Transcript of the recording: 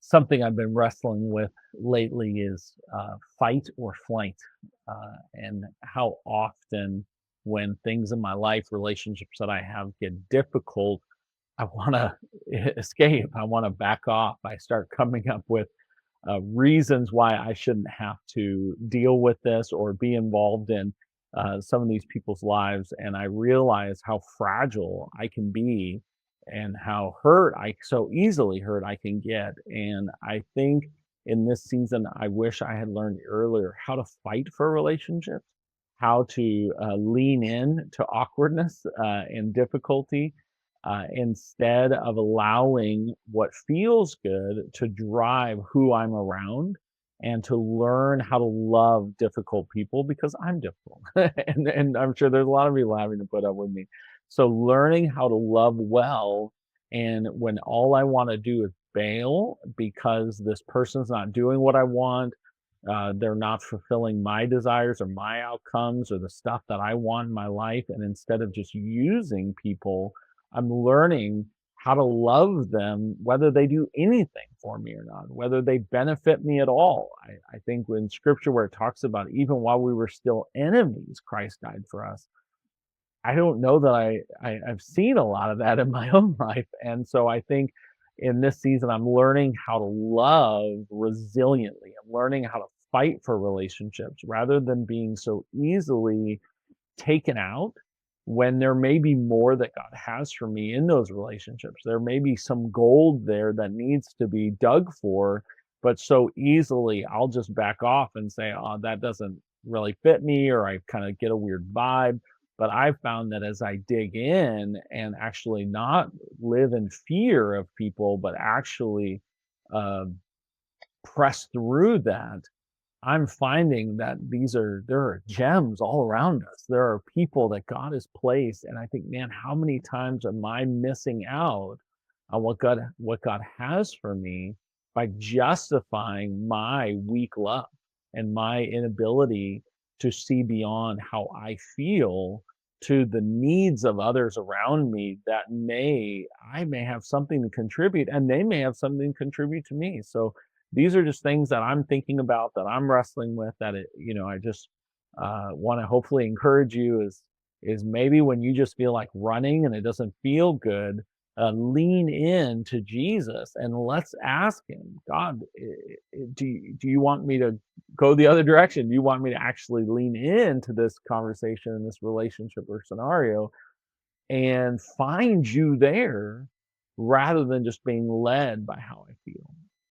Something I've been wrestling with lately is fight or flight, and how often when things in my life, relationships that I have get difficult, I want to escape. I want to back off. I start coming up with reasons why I shouldn't have to deal with this or be involved in some of these people's lives. And I realize how fragile I can be and how hurt I so easily hurt I can get. And I think in this season, I wish I had learned earlier how to fight for relationships, how to lean in to awkwardness and difficulty instead of allowing what feels good to drive who I'm around and to learn how to love difficult people because I'm difficult. And I'm sure there's a lot of people having to put up with me. So learning how to love well and when all I want to do is bail because this person's not doing what I want, they're not fulfilling my desires or my outcomes or the stuff that I want in my life. And instead of just using people, I'm learning how to love them, whether they do anything for me or not, whether they benefit me at all. I think in scripture where it talks about even while we were still enemies, Christ died for us. I don't know that I've seen a lot of that in my own life. And so I think in this season, I'm learning how to love resiliently. I'm learning how to fight for relationships rather than being so easily taken out when there may be more that God has for me in those relationships. There may be some gold there that needs to be dug for, but so easily I'll just back off and say, oh, that doesn't really fit me, or I kind of get a weird vibe. But I've found that as I dig in and actually not live in fear of people, but actually uh, press through that, I'm finding that there are gems all around us. There are people that God has placed, and I think, man, how many times am I missing out on what God has for me by justifying my weak love and my inability to see beyond how I feel to the needs of others around me that I may have something to contribute and they may have something to contribute to me. So these are just things that I'm thinking about, that I'm wrestling with, that I just want to hopefully encourage you is maybe when you just feel like running and it doesn't feel good, lean in to Jesus and let's ask him, God, do you want me to go the other direction? Do you want me to actually lean into this conversation, this relationship or scenario and find you there rather than just being led by how I feel?